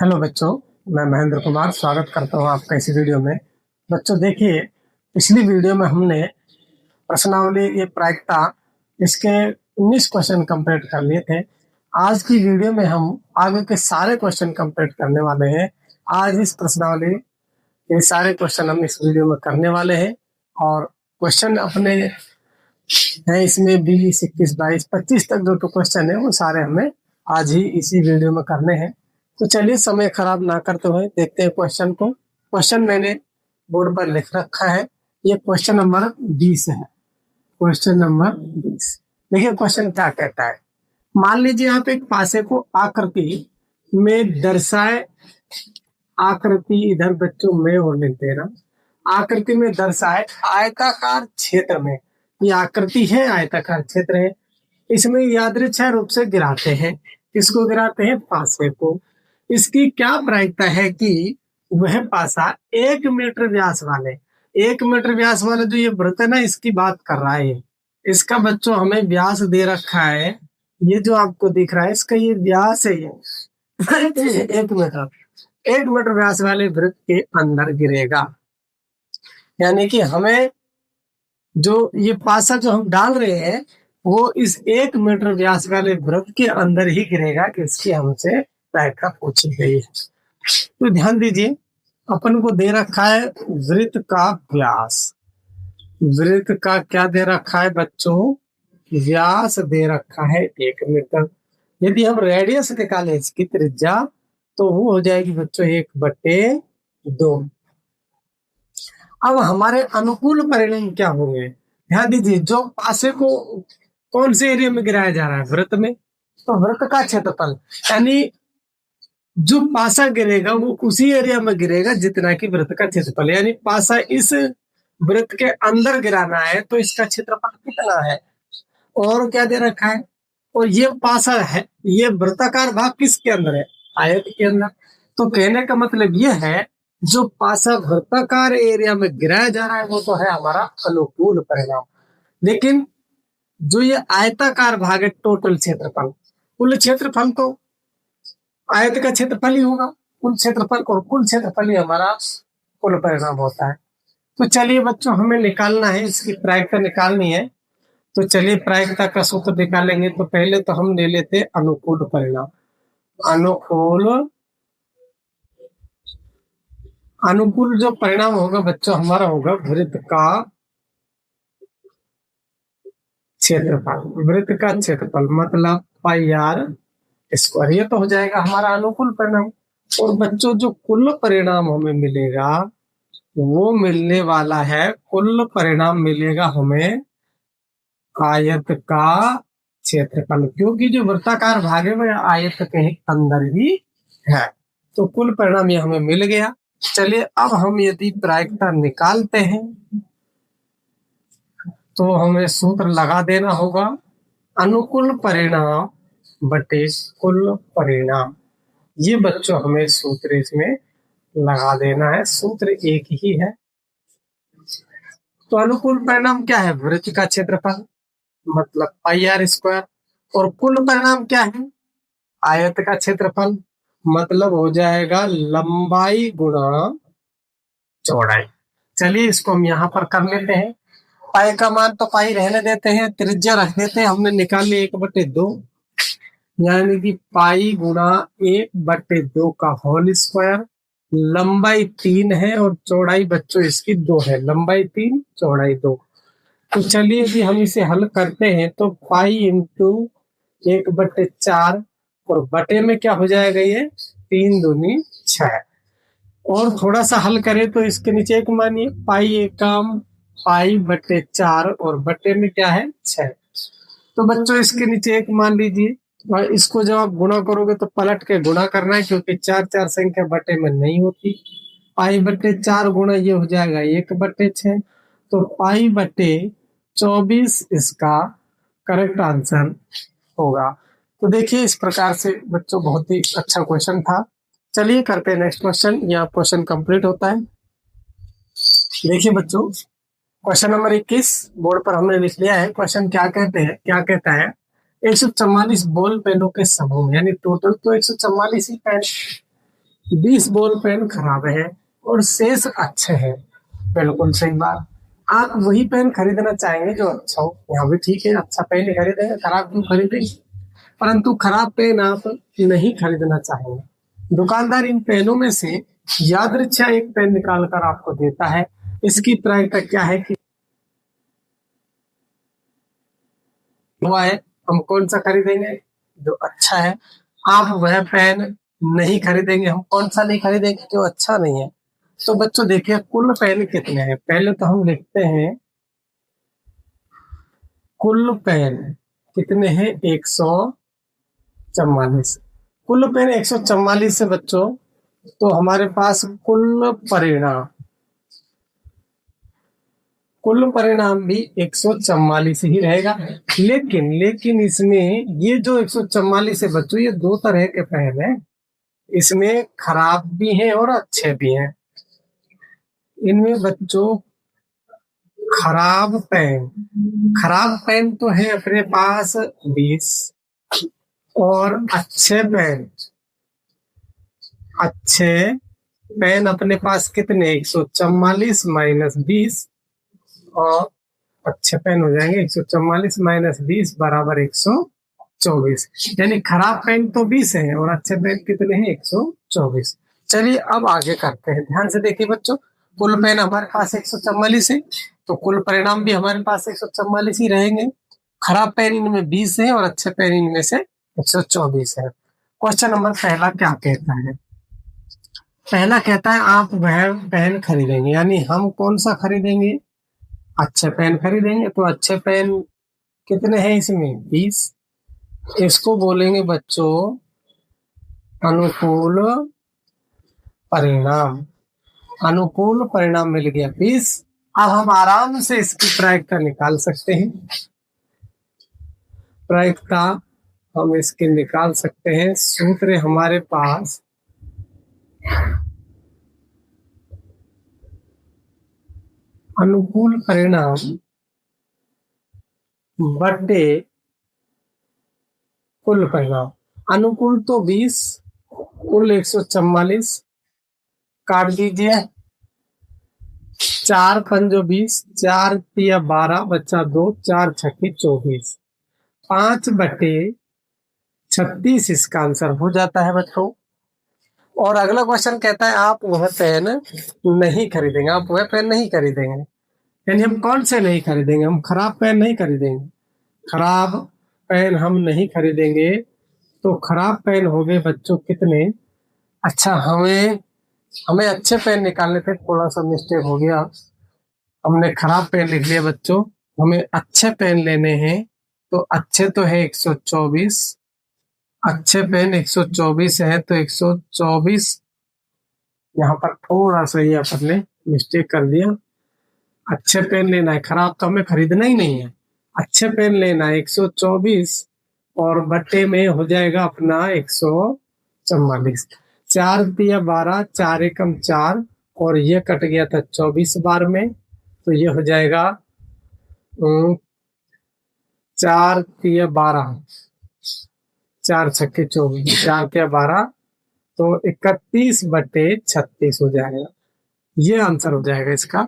Hello बच्चों, मैं महेंद्र कुमार स्वागत करता हूँ आपका इस वीडियो में। बच्चों देखिए, पिछली वीडियो में हमने प्रश्नावली ये प्रायिकता इसके 19 क्वेश्चन कंप्लीट कर लिए थे। आज की वीडियो में हम आगे के सारे क्वेश्चन कंप्लीट करने वाले हैं। आज इस प्रश्नावली ये सारे क्वेश्चन हम इस वीडियो में करने वाले हैं और क्वेश्चन अपने हैं इसमें 20, 21, 22, 25 तक जो क्वेश्चन है वो सारे हमें आज ही इसी वीडियो में करने हैं। तो चलिए समय खराब ना करते हुए देखते हैं क्वेश्चन को। क्वेश्चन मैंने बोर्ड पर लिख रखा है, ये क्वेश्चन नंबर 20 है। क्वेश्चन नंबर 20 देखिए क्वेश्चन क्या कहता है। मान लीजिए आप एक पासे को आकृति में दर्शाए, आकृति इधर बच्चों में और लेते ना, आकृति में दर्शाए आयताकार क्षेत्र में, ये आकृति है आयताकार क्षेत्र है, इसमें यादृच्छिक रूप से गिराते हैं। इसको गिराते हैं पासे को। इसकी क्या प्रायिकता है कि वह पासा 1 मीटर व्यास वाले, 1 मीटर व्यास वाले जो ये वृत्त है ना, इसकी बात कर रहा है। इसका बच्चों हमें व्यास दे रखा है, ये जो आपको दिख रहा है इसका ये व्यास है, ये 1 मीटर व्यास वाले वृत्त के अंदर गिरेगा। यानी कि हमें जो ये पासा जो हम डाल रहे हैं वो इस 1 मीटर व्यास वाले वृत्त के अंदर ही गिरेगा कि इसकी हमसे प्रायिकता पूछी गई है। तो ध्यान दीजिए, अपन को दे रखा है वृत्त का व्यास। वृत्त का क्या दे रखा है बच्चों? व्यास दे रखा है 1 मीटर। यदि हम रेडियस निकालें इसकी त्रिज्या तो वो हो जाएगी बच्चों 1/2। अब हमारे अनुकूल परिणाम क्या होंगे? ध्यान दीजिए, जो पासे को कौन से एरिया में गिराया जा रहा है? वृत्त में। तो वृत्त का क्षेत्रफल यानी जो पासा गिरेगा वो उसी एरिया में गिरेगा जितना कि वृत्त का क्षेत्रफल। यानी पासा इस वृत्त के अंदर गिराना है तो इसका क्षेत्रफल कितना है? और क्या दे रखा है? और ये पासा है, ये वृत्ताकार भाग किसके अंदर है? आयत के अंदर। तो कहने का मतलब ये है, जो पासा वृत्ताकार एरिया में गिराया जा रहा है वो तो है हमारा अनुकूल परिणाम, लेकिन जो ये आयताकार भाग है टोटल क्षेत्रफल, कुल क्षेत्रफल तो आयत का क्षेत्रफल ही होगा, कुल क्षेत्रफल, और कुल क्षेत्रफल ही हमारा कुल परिणाम होता है। तो चलिए बच्चों, हमें निकालना है, इसकी प्रायिकता निकालनी है। तो चलिए प्रायिकता का सूत्र निकालेंगे। तो पहले तो हम ले लेते हैं अनुकूल परिणाम। अनुकूल जो परिणाम होगा बच्चों हमारा होगा वृत्त का क्षेत्रफल। वृत्त का क्षेत्रफल मतलब πr², ये तो हो जाएगा हमारा अनुकूल परिणाम। और बच्चों जो कुल परिणाम हमें मिलेगा वो मिलने वाला है, कुल परिणाम मिलेगा हमें आयत का क्षेत्रफल, क्योंकि जो वृत्ताकार भाग है वह आयत के अंदर ही है। तो कुल परिणाम ये हमें मिल गया। चलिए अब हम यदि प्रायिकता निकालते हैं तो हमें सूत्र लगा देना होगा, अनुकूल परिणाम बटे कुल परिणाम। ये बच्चों हमें सूत्र इसमें लगा देना है, सूत्र एक ही है। तो अनुकूल परिणाम क्या है? वृत्त का क्षेत्रफल मतलब πr², और कुल परिणाम क्या है? आयत का क्षेत्रफल मतलब हो जाएगा लंबाई गुणा चौड़ाई। चलिए इसको हम यहाँ पर कर लेते हैं। पाई का मान तो पाई रहने देते हैं, त्रिज्या रख देते हैं, हमने निकाल लिया 1/2, यानी कि पाई गुणा 1/2 का होल स्क्वायर। लंबाई 3 है और चौड़ाई बच्चों इसकी 2 है, लंबाई 3 चौड़ाई 2। तो चलिए यदि हम इसे हल करते हैं तो पाई इंटू 1/4, और बटे में क्या हो जाएगा? ये 3 दूनी 6। और थोड़ा सा हल करें तो इसके नीचे एक मानिए, पाई एकम π/4 और बटे में क्या है? 6। तो बच्चों इसके नीचे एक मान लीजिए, और इसको जब आप गुणा करोगे तो पलट के गुणा करना है, क्योंकि 4 संख्या बटे में नहीं होती। π/4 गुणा ये हो जाएगा 1/6, तो π/24 इसका करेक्ट आंसर होगा। तो देखिए इस प्रकार से बच्चों बहुत ही अच्छा क्वेश्चन था। चलिए करते हैं नेक्स्ट क्वेश्चन। यहाँ क्वेश्चन कंप्लीट होता है। देखिए बच्चों, क्वेश्चन नंबर 21 बोर्ड पर हमने लिख लिया है। क्वेश्चन क्या कहता है 144 बॉल पेनों के समूह, यानी टोटल तो 144 ही पेन, 20 बॉल पेन खराब है और शेष अच्छे हैं। बिल्कुल सही बात। आप वही पेन खरीदना चाहेंगे जो अच्छा हो। यहाँ भी ठीक है, अच्छा पेन ही खरीदेंगे, खराब क्यों खरीदेंगे। परंतु खराब पेन आप नहीं खरीदना चाहेंगे। दुकानदार इन पेनों में से यादृच्छा एक पेन निकाल कर आपको देता है। इसकी प्रायिकता क्या है कि हुआ है, हम कौन सा खरीदेंगे जो अच्छा है। आप वह पेन नहीं खरीदेंगे। हम कौन सा नहीं खरीदेंगे जो अच्छा नहीं है। तो बच्चों देखिए कुल पेन कितने हैं। पहले तो हम लिखते हैं कुल पेन कितने हैं, 144। कुल पेन 144 से बच्चों, तो हमारे पास कुल परिणाम भी 144 ही रहेगा। लेकिन इसमें ये जो 144 है बच्चों, ये दो तरह के पेन है। इसमें खराब भी हैं और अच्छे भी हैं। इनमें बच्चों खराब पेन तो है अपने पास 20, और अच्छे पेन अपने पास कितने, 144 माइनस 20, और अच्छे पेन हो जाएंगे 144 माइनस 20 बराबर 124। यानी खराब पेन तो 20 है और अच्छे पेन कितने हैं, 124। चलिए अब आगे करते हैं। ध्यान से देखिए बच्चों, कुल पेन हमारे पास 144 है, तो कुल परिणाम भी हमारे पास 144 ही रहेंगे। खराब पेन इनमें 20 है और अच्छे पेन इनमें से 124 है। क्वेश्चन नंबर पहला क्या कहता है। पहला कहता है आप वह पेन खरीदेंगे, यानी हम कौन सा खरीदेंगे, अच्छे पेन खरीदेंगे। तो अच्छे पेन कितने हैं इसमें, 20। इसको बोलेंगे बच्चों अनुकूल परिणाम। अनुकूल परिणाम मिल गया 20। अब हम आराम से इसकी प्रायिकता निकाल सकते हैं। प्रायिकता हम इसके निकाल सकते हैं। सूत्र हमारे पास अनुकूल परिणाम बटे कुल परिणाम। अनुकूल तो 20, कुल 144, काट दीजिए। 4 पंजो 20, 4 तिया 12, बच्चा 2, 4 छक्के 24, 5/36 इसका आंसर हो जाता है बच्चों। और अगला क्वेश्चन कहता है आप वह पेन नहीं खरीदेंगे। आप वह पेन नहीं खरीदेंगे, यानी हम कौन से नहीं खरीदेंगे, हम खराब पेन नहीं खरीदेंगे। खराब पेन हम नहीं खरीदेंगे। तो खराब पेन हो गए बच्चों कितने। अच्छा, हमें अच्छे पेन निकालने पे थोड़ा सा मिस्टेक हो गया। हमने खराब पेन लिख लिया बच्चों। हमें अच्छे पेन लेने हैं, तो अच्छे तो है 124। अच्छे पेन 124 है, तो 124 यहाँ पर थोड़ा सा ये अपन ने मिस्टेक कर दिया। अच्छे पेन लेना है, खराब तो हमें खरीदना ही नहीं है। अच्छे पेन लेना है 124, और बट्टे में हो जाएगा अपना 144। 4 दिया 12, 4 एकम 4, और ये कट गया था 24 बार में, तो ये हो जाएगा 4 तिया 12, 4 छक्के 24, 4 तिया 12, तो 31/36 हो जाएगा। ये आंसर हो जाएगा इसका।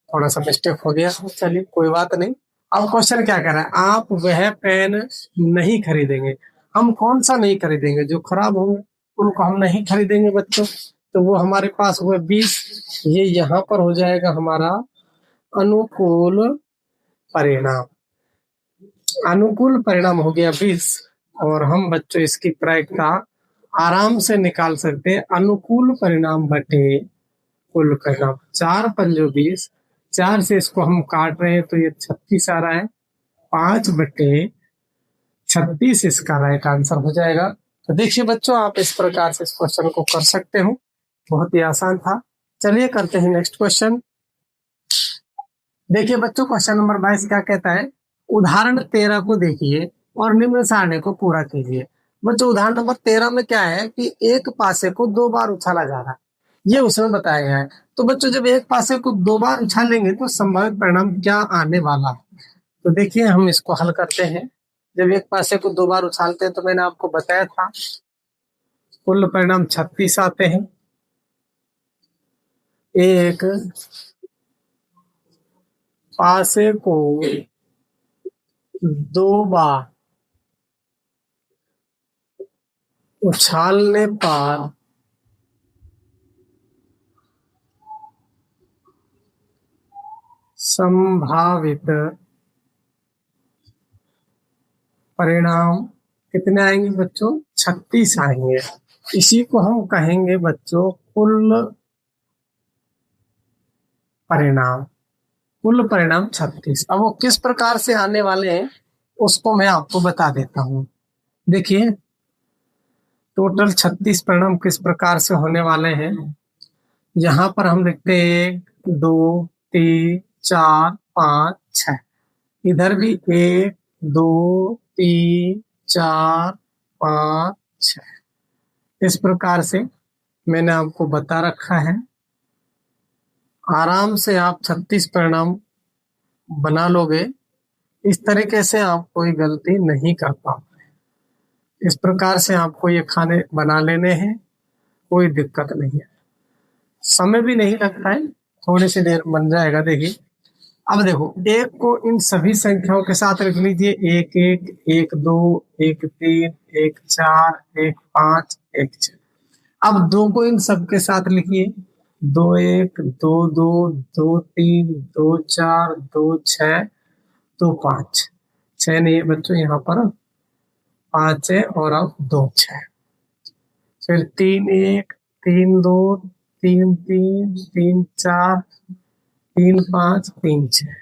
थोड़ा सा मिस्टेक हो गया, चलिए कोई बात नहीं। अब क्वेश्चन क्या कह रहा है, आप वह पेन नहीं खरीदेंगे। हम कौन सा नहीं खरीदेंगे, जो खराब होंगे उनको हम नहीं खरीदेंगे बच्चों। तो वो हमारे पास हुए 20। ये यहाँ पर हो जाएगा हमारा अनुकूल परिणाम। अनुकूल परिणाम हो गया 20, और हम बच्चों इसकी प्रायिकता आराम से निकाल सकते हैं। अनुकूल परिणाम बटे कुल परिणाम। 4 पंजो 20, 4 से इसको हम काट रहे हैं तो ये 36 आ रहा है। 5/36 इसका राइट आंसर हो जाएगा। तो देखिए बच्चों, आप इस प्रकार से इस क्वेश्चन को कर सकते हो। बहुत ही आसान था। चलिए करते हैं नेक्स्ट क्वेश्चन। देखिए बच्चों, क्वेश्चन नंबर 22 क्या कहता है। उदाहरण 13 को देखिए और निम्न सारणी को पूरा कीजिए। बच्चों उदाहरण नंबर 13 में क्या है कि एक पासे को 2 बार उछाला जा रहा है, ये उसमें बताया गया है। तो बच्चों जब एक पासे को 2 बार उछालेंगे तो संभावित परिणाम क्या आने वाला है। तो देखिए हम इसको हल करते हैं। जब एक पासे को 2 बार उछालते हैं तो मैंने आपको बताया था कुल परिणाम 36 आते हैं। एक पासे को 2 बार उछालने पर संभावित परिणाम कितने आएंगे बच्चों? 36 आएंगे। इसी को हम कहेंगे बच्चों कुल परिणाम। कुल परिणाम 36। अब वो किस प्रकार से आने वाले हैं उसको मैं आपको बता देता हूँ। देखिए टोटल 36 परिणाम किस प्रकार से होने वाले हैं। यहाँ पर हम लिखते हैं 1 2 3 4 5 6। इधर भी 1 2 3 4 5 6। इस प्रकार से मैंने आपको बता रखा है। आराम से आप 36 परिणाम बना लोगे। इस तरीके से आप कोई गलती नहीं कर पाओगे। इस प्रकार से आपको ये खाने बना लेने हैं, कोई दिक्कत नहीं है, समय भी नहीं लगता है, थोड़ी सी देर बन जाएगा। देखिए अब देखो एक को इन सभी संख्याओं के साथ रख लीजिए। 1 1 1 2 1 3 1 4 1 5 1 6। अब 2 को इन सब के साथ लिखिए। 2 1 2 2 2 3 2 4 2 6 2 5 6 नहीं है बच्चों, यहाँ पर 5 है और अब 2 6। फिर 3 1 3 2 3 3 3 4 3 5 3 6।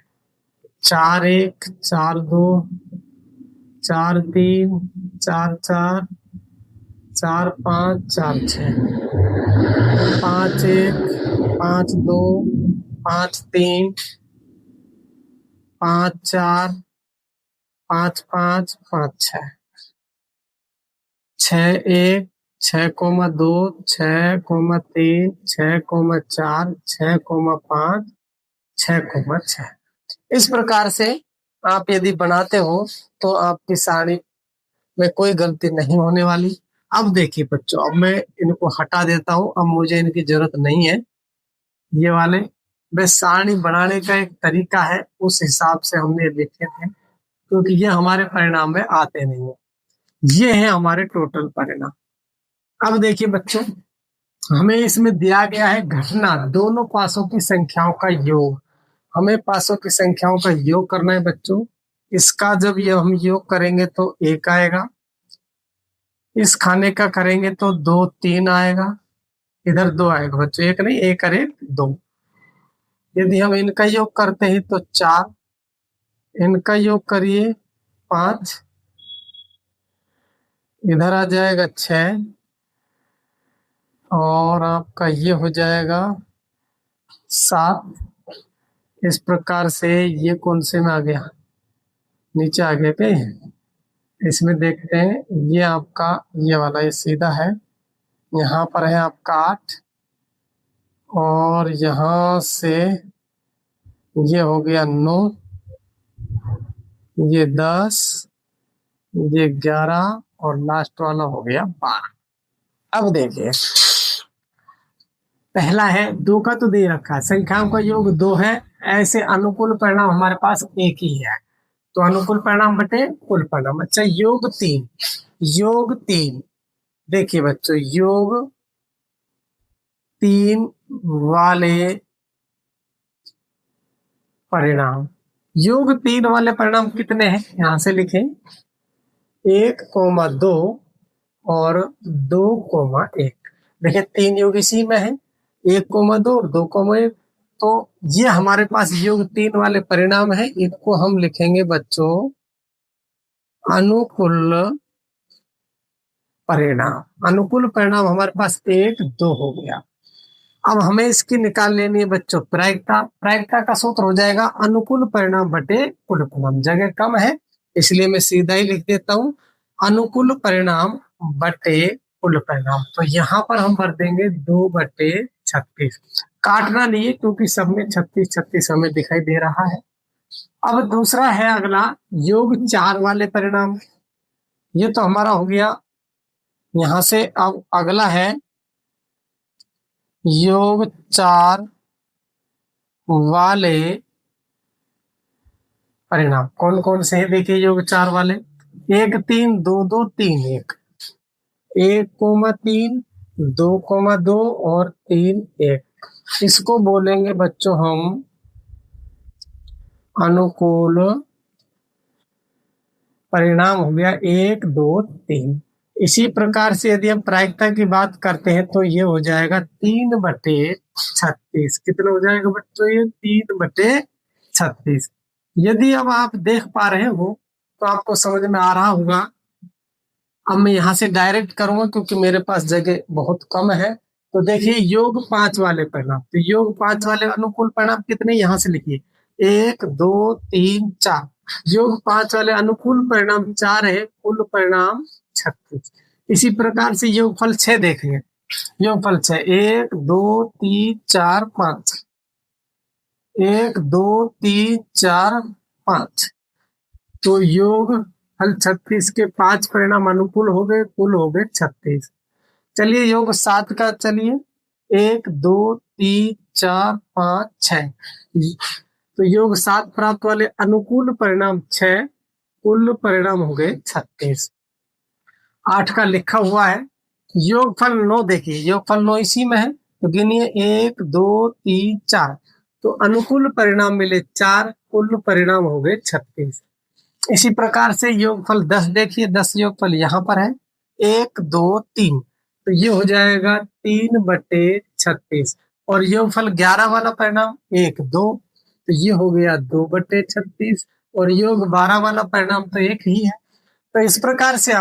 4 1 4 2 4 3 4 4 4 5 4 6। 5 1 5 2 5 3 5 4 5 5 5 6। 6 1 6 2 6 3 6 4 6 5 6 6। इस प्रकार से आप यदि बनाते हो तो आपकी साड़ी में कोई गलती नहीं होने वाली। अब देखिए बच्चों, अब मैं इनको हटा देता हूँ, अब मुझे इनकी जरूरत नहीं है ये वाले। बस सारणी बनाने का एक तरीका है, उस हिसाब से हमने लिखे थे, क्योंकि ये हमारे परिणाम में आते नहीं है। ये है हमारे टोटल परिणाम। अब देखिए बच्चों, हमें इसमें दिया गया है घटना दोनों पासों की संख्याओं का योग। हमें पासों की संख्याओं का योग करना है बच्चों। इसका जब ये हम योग करेंगे तो 1 आएगा, इस खाने का करेंगे तो 2 3 आएगा, इधर 2 आएगा बच्चों, 1 नहीं, 1 और 1 2। यदि हम इनका योग करते हैं तो 4, इनका योग करिए 5, इधर आ जाएगा 6 और आपका ये हो जाएगा 7। इस प्रकार से ये कौन से में आ गया, नीचे आ गया पे। इसमें देखते हैं ये आपका ये वाला ये सीधा है, यहाँ पर है आपका 8 और यहाँ से ये हो गया 9, ये 10, ये 11 और लास्ट वाला हो गया 12। अब देखिए पहला है 2 का तो दे रखा है, संख्याओं का योग 2 है, ऐसे अनुकूल परिणाम हमारे पास एक ही है, तो अनुकूल परिणाम बटे कुल परिणाम। अच्छा योग 3, योग 3 देखिए बच्चों, योग 3 वाले परिणाम, योग 3 वाले परिणाम कितने हैं यहां से लिखें। 1 2 और 2 1। देखिए 3 योग इसी में है, 1 2 और 2 1। तो ये हमारे पास योग 3 वाले परिणाम है, इनको हम लिखेंगे बच्चों अनुकूल परिणाम। अनुकूल परिणाम हमारे पास 1 2 हो गया। अब हमें इसकी निकाल लेनी है बच्चों प्रायिकता। प्रायिकता का सूत्र हो जाएगा अनुकूल परिणाम बटे कुल परिणाम। जगह कम है इसलिए मैं सीधा ही लिख देता हूँ अनुकूल परिणाम बटे कुल परिणाम। तो यहाँ पर हम भर देंगे 2 बटे 36। काटना नहीं है क्योंकि सब में 36 36 हमें दिखाई दे रहा है। अब दूसरा है अगला योग 4 वाले परिणाम। ये तो हमारा हो गया। यहाँ से अब अगला है योग 4 वाले परिणाम कौन कौन से हैं? देखिए योग 4 वाले, 1 3 2 2 3 1, 1,3, 2,2 और 3 1। इसको बोलेंगे बच्चों हम अनुकूल परिणाम। हो गया 1 2 3। इसी प्रकार से यदि हम प्रायिकता की बात करते हैं तो ये हो जाएगा 3/36। कितना हो जाएगा बच्चों? ये 3/36। यदि अब आप देख पा रहे हो तो आपको समझ में आ रहा होगा। अब मैं यहाँ से डायरेक्ट करूंगा क्योंकि मेरे पास जगह बहुत कम है। तो देखिए योग 5 वाले परिणाम, तो योग 5 वाले अनुकूल परिणाम कितने? यहाँ से लिखिए 1 2 3 4। योग 5 वाले अनुकूल परिणाम 4 है, कुल परिणाम 36। इसी प्रकार से योगफल 6 देखेंगे। योगफल 6 1 2 3 4 5, 1 2 3 4 5। तो योग फल 36 के 5 परिणाम अनुकूल हो गए, कुल हो गए 36। चलिए योग 7 का, चलिए 1 2 3 4 5 6। तो योग 7 प्राप्त वाले अनुकूल परिणाम 6, कुल परिणाम हो गए 36। 8 का लिखा हुआ है। योगफल 9 देखिए, योगफल 9 इसी में है, तो गिनिए 1 2 3 4। तो अनुकूल परिणाम मिले 4, कुल परिणाम हो गए 36। इसी प्रकार से योगफल 10 देखिए, 10 योगफल यहाँ पर है 1 2 3। तो ये हो जाएगा 3/36। और योगफल 11 वाला परिणाम 1 2, तो ये हो गया 2/36। और योग 12 वाला परिणाम तो एक ही है। तो इस प्रकार से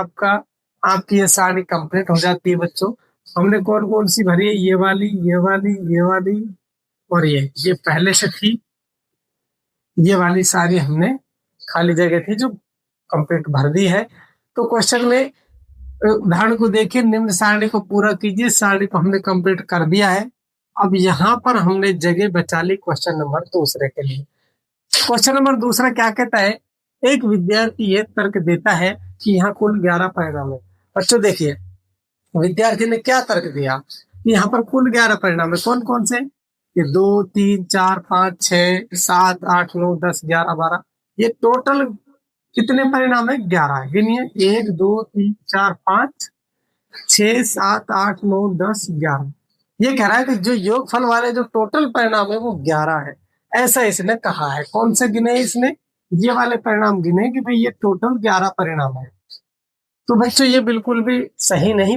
आपकी ये सारी कंप्लीट हो जाती है बच्चों। हमने कौन कौन सी भरी है? ये वाली, ये वाली, ये वाली और ये पहले से थी। ये वाली सारी हमने खाली जगह थी जो कंप्लीट भर दी है। तो क्वेश्चन में उदाहरण को देखिए, निम्न सारणी को पूरा कीजिए। सारणी को हमने कंप्लीट कर दिया है। अब यहाँ पर हमने जगह बचा ली क्वेश्चन नंबर दूसरे के लिए। क्वेश्चन नंबर दूसरा क्या कहता है? एक विद्यार्थी ये तर्क देता है कि यहाँ कुल 11 परिणाम है। बच्चों देखिए, विद्यार्थी ने क्या तर्क दिया? यहाँ पर कुल 11 परिणाम है। कौन कौन से? ये 2 3 4 5 6 7 8 9 10 11 12। ये टोटल कितने परिणाम है? 11 है। गिनिए 1 2 3 4 5 6 7 8 9 10 11। ये कह रहा है कि जो योगफल वाले जो टोटल परिणाम है वो 11 है। ऐसा इसने कहा है। कौन से गिने इसने? ये वाले परिणाम गिने कि भाई ये टोटल 11 परिणाम है। तो बच्चों ये बिल्कुल भी सही नहीं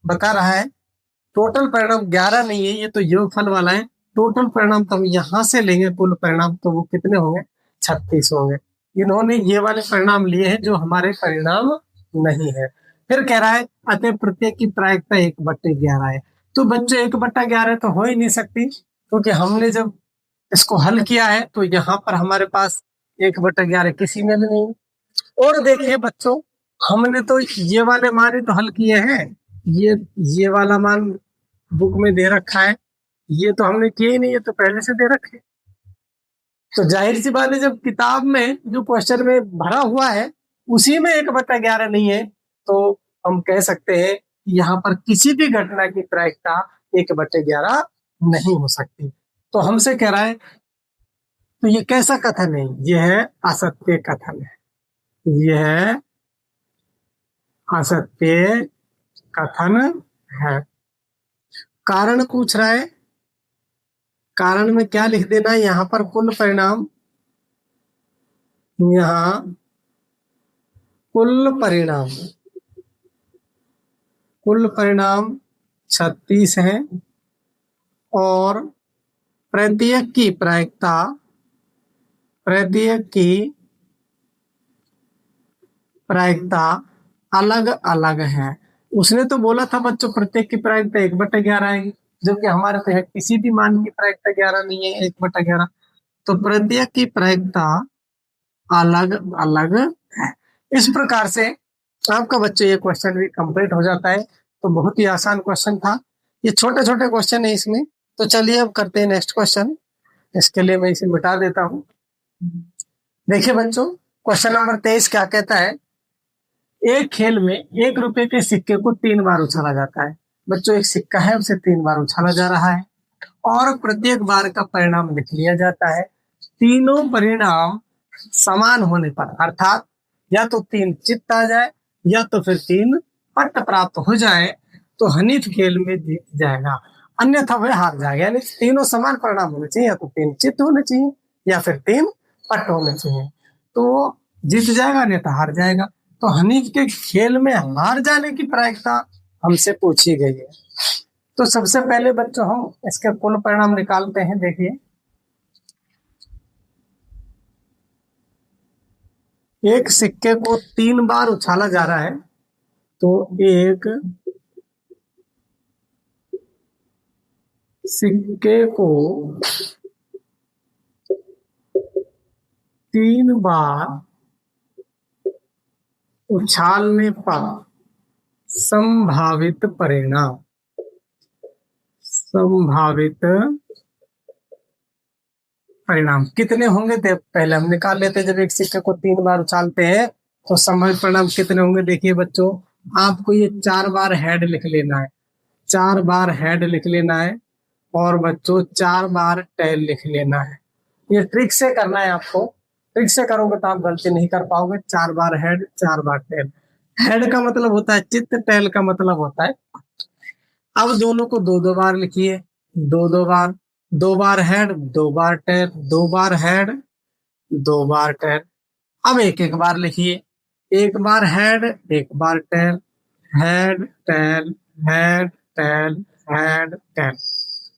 बता रहा है। टोटल परिणाम 11 नहीं है, ये तो योगफल वाला है। टोटल परिणाम तो हम यहाँ से लेंगे कुल परिणाम, तो वो कितने होंगे? 36 होंगे। इन्होंने ये वाले परिणाम लिए हैं जो हमारे परिणाम नहीं है। फिर कह रहा है अतः प्रत्येक की प्रायिकता 1/11 है। तो बच्चों 1/11 तो हो ही नहीं सकती, क्योंकि हमने जब इसको हल किया है तो यहाँ पर हमारे पास 1/11 किसी में भी नहीं। और देखिए बच्चों, हमने तो ये वाले मान ही तो हल किए हैं। ये वाला मान बुक में दे रखा है, ये तो हमने किए ही नहीं, ये तो पहले से दे रखे। तो जाहिर सी बात है, जब किताब में जो क्वेश्चन में भरा हुआ है उसी में 1/11 नहीं है, तो हम कह सकते हैं यहाँ पर किसी भी घटना की प्रायिकता 1/11 नहीं हो सकती। तो हमसे कह रहा है, तो ये कैसा कथन है? यह है असत्य कथन है। यह है असत्य कथन है। कारण पूछ रहा है। कारण में क्या लिख देना है? यहाँ पर कुल परिणाम, यहाँ कुल परिणाम 36 है और प्रत्येक की प्रायिकता अलग अलग है। उसने तो बोला था बच्चों प्रत्येक की प्रायिकता 1/11 आएगी, जबकि हमारे तो किसी भी मान की प्रायिकता 11 नहीं है, 1/11। तो प्रत्येक की प्रायिकता अलग अलग है। इस प्रकार से आपका बच्चों ये क्वेश्चन भी कंप्लीट हो जाता है। तो बहुत ही आसान क्वेश्चन था। ये छोटे छोटे क्वेश्चन है इसमें। तो चलिए अब करते हैं नेक्स्ट क्वेश्चन। इसके लिए मैं इसे मिटा देता हूँ। देखिए बच्चों, क्वेश्चन नंबर 23 क्या कहता है? एक खेल में 1 रुपए के सिक्के को 3 बार उछाला जाता है। बच्चों एक सिक्का है, उसे 3 बार उछाला जा रहा है और प्रत्येक बार का परिणाम लिख लिया जाता है। तीनों परिणाम समान होने पर, अर्थात या तो 3 चित्त आ जाए या तो फिर 3 पट्ट प्राप्त हो जाए तो हनीफ खेल में जीत जाएगा, अन्यथा वह हार जाएगा। यानी तीनों समान परिणाम होने चाहिए, या तो 3 चित्त होने चाहिए या फिर 3 पट्ट होने चाहिए, तो जीत जाएगा, अन्यथा हार जाएगा। तो हनीफ के खेल में हार जाने की प्रायिकता हमसे पूछी गई है। तो सबसे पहले बच्चों हम इसके कुल परिणाम निकालते हैं। देखिए, एक सिक्के को 3 बार उछाला जा रहा है, तो एक सिक्के को 3 बार उछालने पर संभावित परिणाम कितने होंगे? पहले हम निकाल लेते हैं। जब एक सिक्के को 3 बार उछालते हैं तो संभावित परिणाम कितने होंगे? देखिए बच्चों, आपको ये 4 बार हेड लिख लेना है, 4 बार हेड लिख लेना है, और बच्चों 4 बार टेल लिख लेना है। ये ट्रिक से करना है आपको, ट्रिक से करोगे तो आप गलती नहीं कर पाओगे। 4 बार हेड, 4 बार टेल। हेड का मतलब होता है चित्त, टेल का मतलब होता है। अब दोनों को 2-2 बार लिखिए, 2-2 बार, 2 बार हेड, 2 बार टेल, 2 बार हेड, 2 बार टेल। अब एक एक बार लिखिए, 1 बार हेड, 1 बार tail, head tail, head tail, head tail.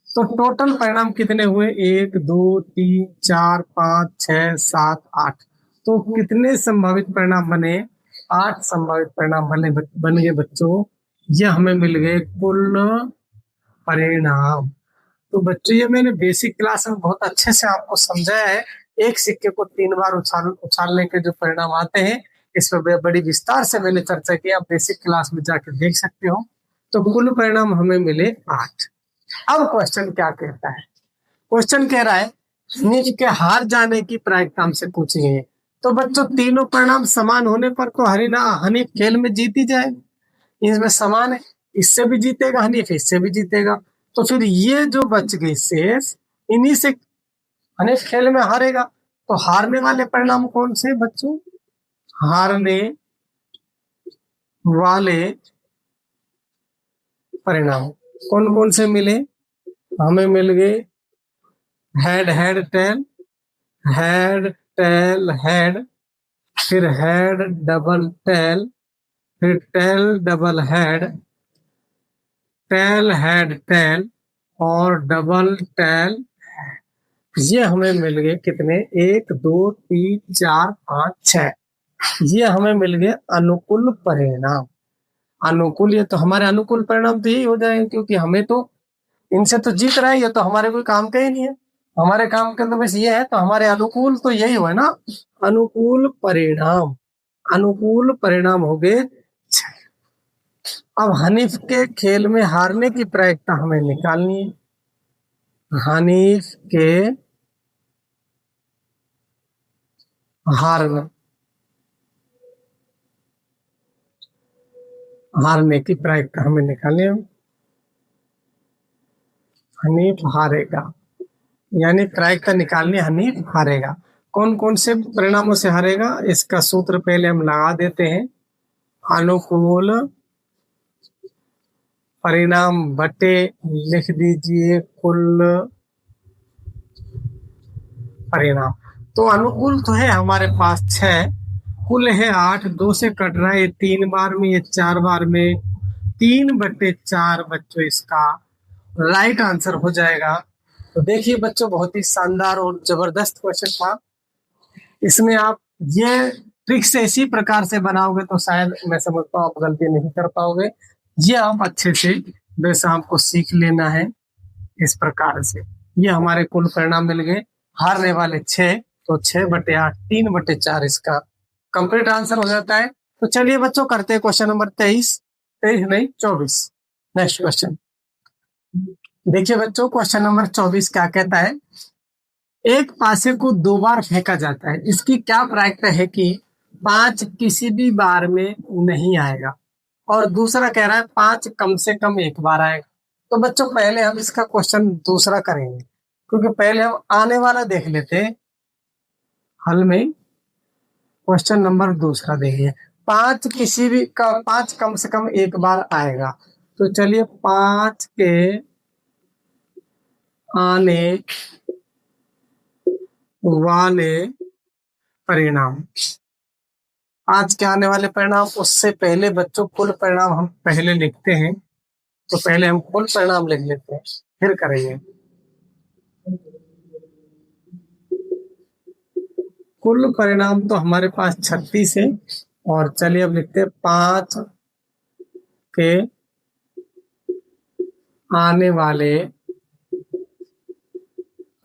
तो टोटल परिणाम कितने हुए? 1 2 3 4 5 6 7 8। तो कितने संभावित परिणाम बने? 8 संभावित परिणाम बन गए बच्चों। ये हमें मिल गए कुल परिणाम। तो बच्चों, ये मैंने बेसिक क्लास में बहुत अच्छे से आपको समझाया है। एक सिक्के को 3 बार उछालने के जो परिणाम आते हैं, इस पर बड़ी विस्तार से मैंने चर्चा की। आप बेसिक क्लास में जाकर देख सकते हो। तो कुल परिणाम हमें मिले 8। अब क्वेश्चन क्या कहता है? क्वेश्चन कह रहा है नीच के हार जाने की प्रायिकता हमसे पूछी गई है। तो बच्चों, तीनों परिणाम समान होने पर तो हनीफ खेल में जीत ही जाएगा। इसमें समान है, इससे भी जीतेगा हनीफ, इससे भी जीतेगा। तो फिर ये जो बच गई शेष, इन्हीं से हनीफ खेल में हारेगा। तो हारने वाले परिणाम कौन से बच्चों? हारने वाले परिणाम कौन कौन से मिले? हमें मिल गए head head tail, head tail head, फिर हेड डबल टेल, फिर tail double head, tail head tail, और डबल टेल। ये हमें मिल गए कितने? 1 2 3 4 5 6। ये हमें मिल गए अनुकूल परिणाम। अनुकूल, ये तो हमारे अनुकूल परिणाम तो यही हो जाएंगे, क्योंकि हमें तो इनसे तो जीत रहा है, ये तो हमारे कोई काम का ही नहीं है। हमारे काम के अंदर बस ये है, तो हमारे अनुकूल तो यही हुआ ना, अनुकूल परिणाम। अनुकूल परिणाम हो गए। अब हनीफ के खेल में हारने की प्रायिकता हमें निकालनी है। हनीफ के हारने की प्रायिकता हमें निकालनी है। हनीफ हारेगा, यानी प्रायिकता निकालनी, हनीफ हारेगा। कौन कौन से परिणामों से हारेगा? इसका सूत्र पहले हम लगा देते हैं। अनुकूल परिणाम बटे, लिख दीजिए, कुल परिणाम। तो अनुकूल तो है हमारे पास 6, कुल है 8, 2 से कट रहा है 3 बार में, ये 4 बार में, 3/4 बच्चों इसका राइट आंसर हो जाएगा। तो देखिए बच्चों, बहुत ही शानदार और जबरदस्त क्वेश्चन था। इसमें आप ये ट्रिक से इसी प्रकार से बनाओगे तो शायद मैं समझता हूँ आप गलती नहीं कर पाओगे। ये आप अच्छे से वैसा आपको सीख लेना है। इस प्रकार से ये हमारे कुल परिणाम मिल गए। हारने वाले 6, तो 6/8, 3/4 इसका कंप्लीट आंसर हो जाता है। तो चलिए बच्चों, करते हैं क्वेश्चन नंबर 23 नहीं 24। नेक्स्ट क्वेश्चन देखिए बच्चों, क्वेश्चन नंबर 24 क्या कहता है? एक पासे को 2 बार फेंका जाता है, इसकी क्या प्रायिकता है कि 5 किसी भी बार में नहीं आएगा? और दूसरा कह रहा है 5 कम से कम 1 बार आएगा। तो बच्चों पहले हम इसका क्वेश्चन दूसरा करेंगे, क्योंकि पहले हम आने वाला देख लेते हैं। हल में क्वेश्चन नंबर दूसरा देखिए, पांच किसी भी का पांच कम से कम एक बार आएगा। तो चलिए, पांच के आने वाले परिणाम, आज के आने वाले परिणाम, उससे पहले बच्चों कुल परिणाम हम पहले लिखते हैं। तो पहले हम कुल परिणाम लिख लेते हैं, फिर करेंगे। कुल परिणाम तो हमारे पास 36 है। और चलिए अब लिखते हैं पांच के आने वाले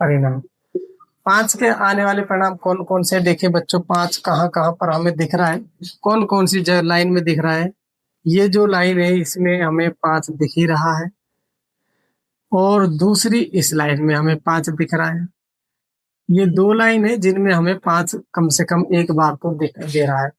परिणाम। पांच के आने वाले परिणाम कौन कौन से, देखिए बच्चों, पांच कहाँ कहाँ पर हमें दिख रहा है, कौन कौन सी लाइन में दिख रहा है। ये जो लाइन है इसमें हमें पांच दिख ही रहा है, और दूसरी इस लाइन में हमें पांच दिख रहा है। ये दो लाइन है जिनमें हमें पांच कम से कम एक बार तो दिखाई दे रहा है।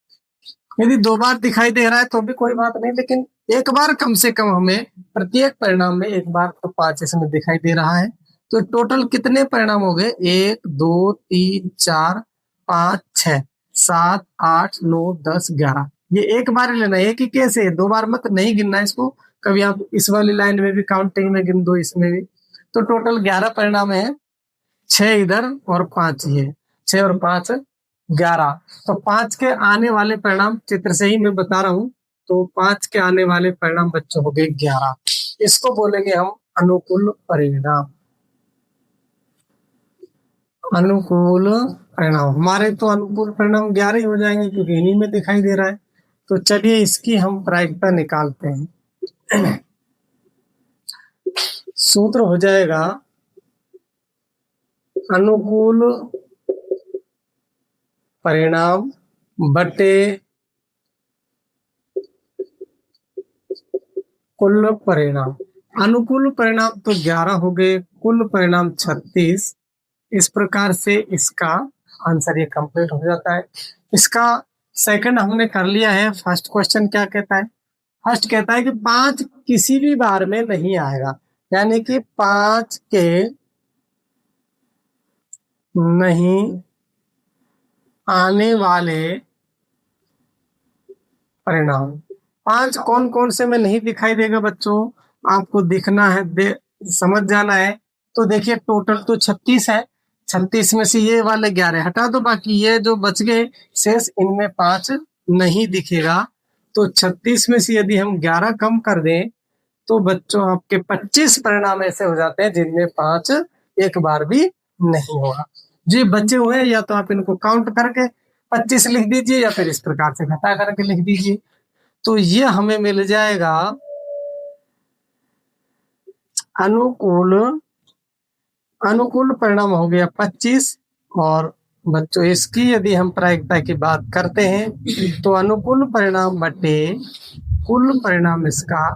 यदि दो बार दिखाई दे रहा है तो भी कोई बात नहीं, लेकिन एक बार कम से कम हमें प्रत्येक परिणाम में एक बार तो पांच इसमें दिखाई दे रहा है। तो टोटल कितने परिणाम हो गए, एक दो तीन चार पाँच छह सात आठ नौ 10 11। ये एक बार ही लेना है, एक ही कैसे, दो बार मत नहीं गिनना है इसको। कभी आप इस वाली लाइन में भी काउंटिंग में गिन दो, इसमें भी। तो टोटल 11 परिणाम है, छह इधर और पांच ये, छह और पांच 11। तो पांच के आने वाले परिणाम चित्र से ही मैं बता रहा हूं। तो पांच के आने वाले परिणाम बच्चों हो गए 11। इसको बोलेंगे हम अनुकूल परिणाम। अनुकूल परिणाम हमारे तो अनुकूल परिणाम 11 ही हो जाएंगे, क्योंकि इन्हीं में दिखाई दे रहा है। तो चलिए इसकी हम प्रायिकता निकालते हैं। सूत्र हो जाएगा अनुकूल परिणाम बटे कुल परिणाम। अनुकूल परिणाम तो 11 हो गए, कुल परिणाम 36। इस प्रकार से इसका आंसर ये कंप्लीट हो जाता है। इसका सेकंड हमने कर लिया है। फर्स्ट क्वेश्चन क्या कहता है, फर्स्ट कहता है कि पांच किसी भी बार में नहीं आएगा, यानी कि पांच के नहीं आने वाले परिणाम। पांच कौन कौन से में नहीं दिखाई देगा बच्चों, आपको दिखना है, समझ जाना है। तो देखिए टोटल तो 36 है, 36 में से ये वाले 11 हटा दो, बाकी ये जो बच गए शेष, इनमें पांच नहीं दिखेगा। तो 36 में से यदि हम 11 कम कर दें तो बच्चों आपके 25 परिणाम ऐसे हो जाते हैं जिनमें पांच एक बार भी नहीं होगा। जी बचे हुए हैं, या तो आप इनको काउंट करके 25 लिख दीजिए, या फिर इस प्रकार से घटा करके लिख दीजिए। तो ये हमें मिल जाएगा अनुकूल, अनुकूल परिणाम हो गया 25। और बच्चों इसकी यदि हम प्रायिकता की बात करते हैं तो अनुकूल परिणाम बटे कुल परिणाम इसका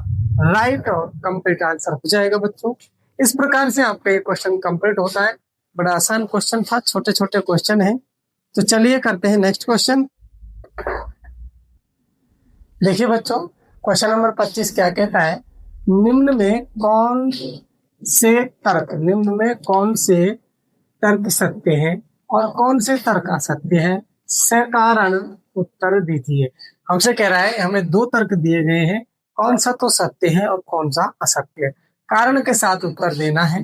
राइट और कंप्लीट आंसर हो जाएगा बच्चों। इस प्रकार से आपका ये क्वेश्चन कंप्लीट होता है। बड़ा आसान क्वेश्चन था, छोटे छोटे क्वेश्चन है। तो चलिए करते हैं नेक्स्ट क्वेश्चन। देखिए बच्चों, क्वेश्चन नंबर 25 क्या कहता है, निम्न में कौन से तर्क, निम्न में कौन से तर्क सत्य हैं और कौन से तर्क असत्य हैं, सकारण उत्तर दीजिए। हमसे कह रहा है, हमें दो तर्क दिए गए हैं, कौन सा तो सत्य है और कौन सा असत्य है, कारण के साथ उत्तर देना है।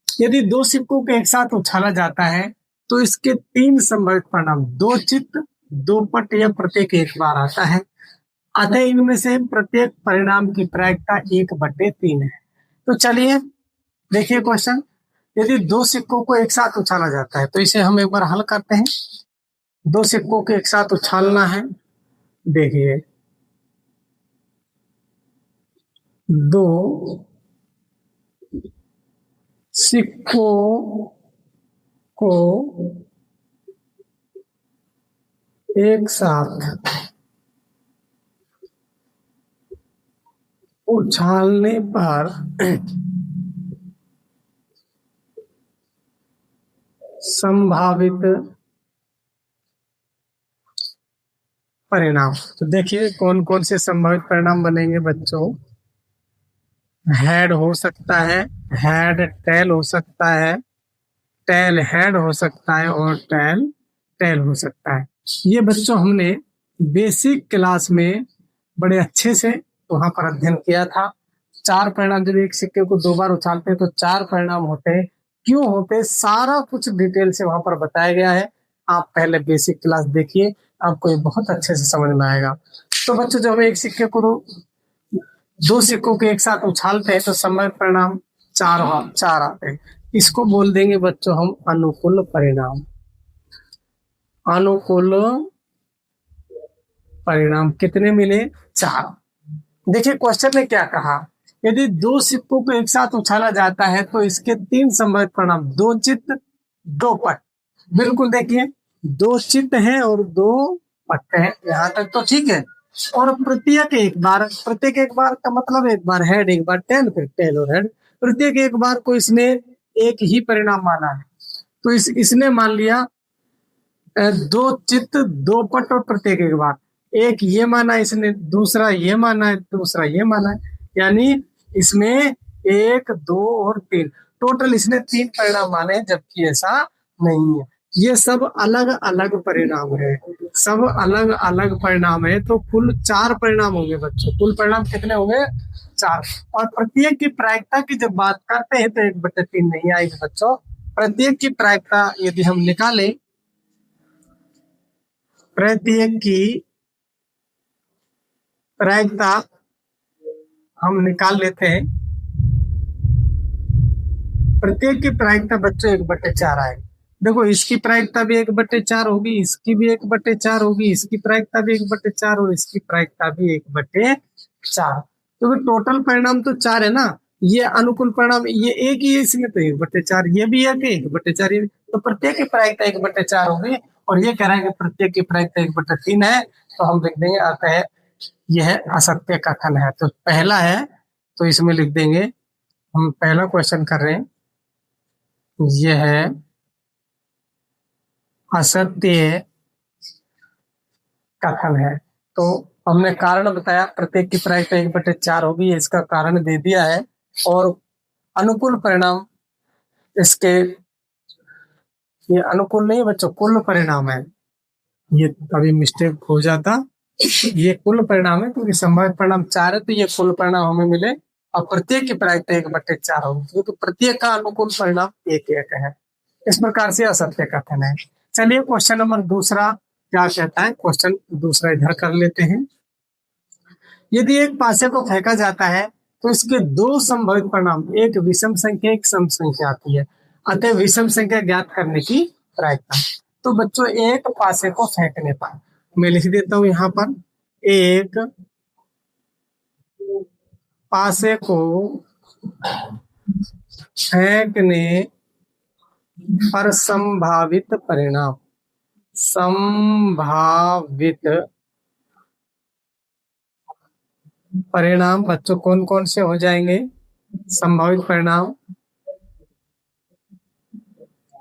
यदि दो सिक्कों को एक साथ उछाला जाता है तो इसके तीन संभावित परिणाम, दो चित्त, दो पट या प्रत्येक एक बार आता है। अतः इनमें से प्रत्येक परिणाम की प्रायिकता 1/3 है। तो चलिए देखिए क्वेश्चन, यदि दो सिक्कों को एक साथ उछाला जाता है तो इसे हम एक बार हल करते हैं। दो सिक्कों को एक साथ उछालना है। देखिए, दो सिक्कों को एक साथ उछालने पर संभावित परिणाम, तो देखिए कौन कौन से संभावित परिणाम बनेंगे बच्चों। हेड हो सकता है, हेड टेल हो सकता है, टेल हेड हो सकता है और टेल टेल हो सकता है। ये बच्चों हमने बेसिक क्लास में बड़े अच्छे से वहां पर अध्ययन किया था। चार परिणाम, जब एक सिक्के को दो बार उछालते हैं तो चार परिणाम होते हैं, क्यों होते हैं, सारा कुछ डिटेल से वहां पर बताया गया है। आप पहले बेसिक क्लास देखिए, आपको ये बहुत अच्छे से समझ में आएगा। तो बच्चों, जब हम एक सिक्के को दो सिक्कों के एक साथ उछालते हैं तो समय परिणाम चार आते हैं। इसको बोल देंगे बच्चों हम अनुकूल परिणाम। अनुकूल परिणाम कितने मिले? चार। देखिए क्वेश्चन ने क्या कहा, यदि दो सिक्कों को एक साथ उछाला जाता है तो इसके तीन संभावित परिणाम, दो चित्त दो पट। बिल्कुल देखिए, दो चित्त है और दो पट है, यहाँ तक तो ठीक है। और प्रत्येक एक बार, प्रत्येक एक बार का मतलब एक बार हेड, एक बार टेल, फिर टेल और हेड। प्रत्येक एक बार को इसने एक ही परिणाम माना है, तो इसने मान लिया दो चित्त दो पट और प्रत्येक एक बार। एक ये माना इसने, दूसरा ये माना है, दूसरा ये माना है, यानी इसमें एक दो और तीन, टोटल इसने तीन परिणाम माने हैं, जबकि ऐसा नहीं है। ये सब अलग अलग परिणाम है, सब अलग अलग परिणाम है, तो कुल चार परिणाम होंगे बच्चों। कुल परिणाम कितने होंगे? चार। और प्रत्येक की प्रायिकता की जब बात करते हैं तो 1/3 नहीं आएगी बच्चों। प्रत्येक की प्रायिकता यदि हम निकालें, प्रत्येक की प्रायिकता हम निकाल लेते हैं। प्रत्येक की प्रायिकता बच्चों 1/4 आएगी। देखो, इसकी प्रायिकता भी 1/4 होगी, इसकी भी 1/4 होगी, इसकी प्रायिकता भी 1/4 और इसकी प्रायिकता भी 1/4। तो टोटल परिणाम तो चार है ना। ये अनुकूल परिणाम ये एक ही है, इसमें तो 1/4, ये भी एक 1/4, तो प्रत्येक की प्रायिकता 1/4 होगी। और ये कह रहे हैं कि प्रत्येक की प्रायिकता 1/3 है, तो हम लिख देंगे अतः यह असत्य कथन है। तो पहला है, तो इसमें लिख देंगे, हम पहला क्वेश्चन कर रहे हैं, यह है असत्य कथन है। तो हमने कारण बताया, प्रत्येक की प्रायिकता 1/4 होगी, इसका कारण दे दिया है। और अनुकूल परिणाम इसके, ये अनुकूल नहीं बच्चों, कुल परिणाम है। ये कभी मिस्टेक हो जाता, ये कुल परिणाम है, क्योंकि संभावित परिणाम चार है, तो ये कुल परिणाम हमें मिले। और प्रत्येक की प्रायिकता 1/4 होगी, क्योंकि प्रत्येक का अनुकूल परिणाम एक एक है। इस प्रकार से असत्य कथन है। चलिए क्वेश्चन नंबर दूसरा क्या कहता है, क्वेश्चन दूसरा इधर कर लेते हैं। यदि एक पासे को फेंका जाता है तो इसके दो संभावित परिणाम, एक विषम संख्या एक सम संख्या आती है, अतः विषम संख्या ज्ञात करने की प्रायिकता। तो बच्चों, एक पासे को फेंकने पर, मैं लिख देता हूं यहां पर, एक पासे को फेंकने पर संभावित परिणाम, संभावित परिणाम बच्चों कौन कौन से हो जाएंगे? संभावित परिणाम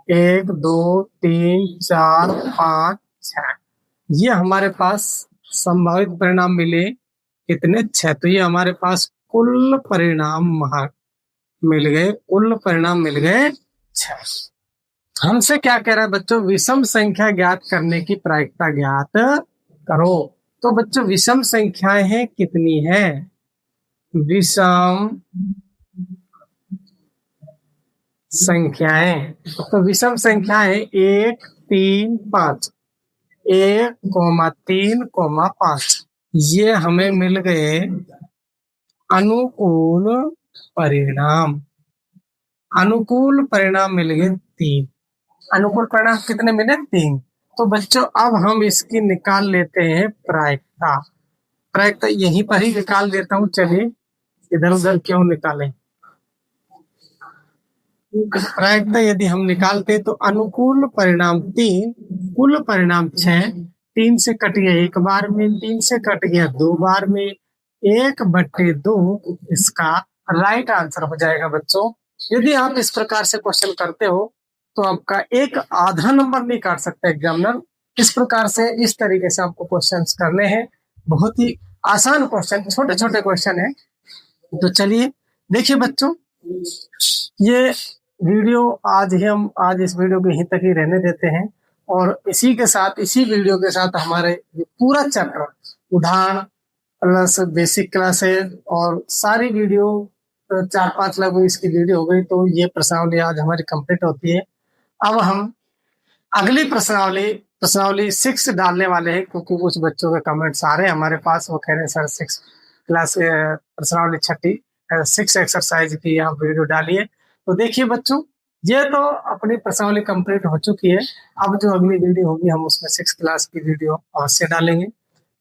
1 2 3 4 5 6, ये हमारे पास संभावित परिणाम मिले कितने? 6। तो ये हमारे पास कुल परिणाम मिल गए, कुल परिणाम मिल गए 6। हमसे क्या कह रहा है बच्चों? विषम संख्या ज्ञात करने की प्रायिकता ज्ञात करो। तो बच्चों, विषम संख्याएं हैं कितनी है? विषम संख्याएं, तो विषम संख्याएं 1 3 5, 1,3,5, ये हमें मिल गए अनुकूल परिणाम। अनुकूल परिणाम मिल गए 3। अनुकूल परिणाम कितने मिले? 3। तो बच्चों, अब हम इसकी निकाल लेते हैं प्रायिकता। प्रायिकता यहीं पर ही निकाल देता हूं, चलिए इधर उधर क्यों निकालें। प्रायिकता यदि हम निकालते तो अनुकूल परिणाम 3, कुल परिणाम 6, 3 से कट गया एक बार में, 3 से कट गया दो बार में, 1/2 इसका राइट आंसर हो जाएगा बच्चों। यदि आप इस प्रकार से क्वेश्चन करते हो तो आपका एक आधा नंबर नहीं काट सकता एग्जामिनर। इस प्रकार से, इस तरीके से आपको क्वेश्चंस करने हैं। बहुत ही आसान क्वेश्चन, छोटे छोटे क्वेश्चन है। तो चलिए देखिए बच्चों, ये वीडियो आज इस वीडियो को यहीं तक ही रहने देते हैं, और इसी वीडियो के साथ हमारे ये पूरा चैप्टर उदाहरण प्लस बेसिक क्लासेस और सारी वीडियो 4-5 लगभग इसकी वीडियो हो गई, तो ये प्रश्नावली आज हमारी कंप्लीट होती है। अब हम अगली प्रश्नावली 6 डालने वाले हैं, क्योंकि कुछ बच्चों के कमेंट्स आ रहे हैं हमारे पास, वो कह रहे हैं सर 6 क्लास प्रश्नावली 6 एक्सरसाइज की आप वीडियो डालिए। तो देखिए बच्चों, ये तो अपनी प्रश्नावली कंप्लीट हो चुकी है। अब जो अगली वीडियो होगी हम उसमें 6 क्लास की वीडियो अवश्य डालेंगे।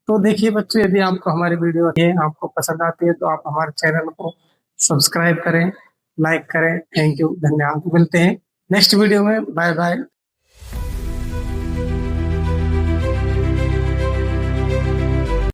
तो देखिए बच्चों, यदि आपको हमारी वीडियो आपको पसंद आती है तो आप हमारे चैनल को सब्सक्राइब करें, लाइक करें। थैंक यू, धन्यवाद। मिलते हैं नेक्स्ट वीडियो में। Bye bye.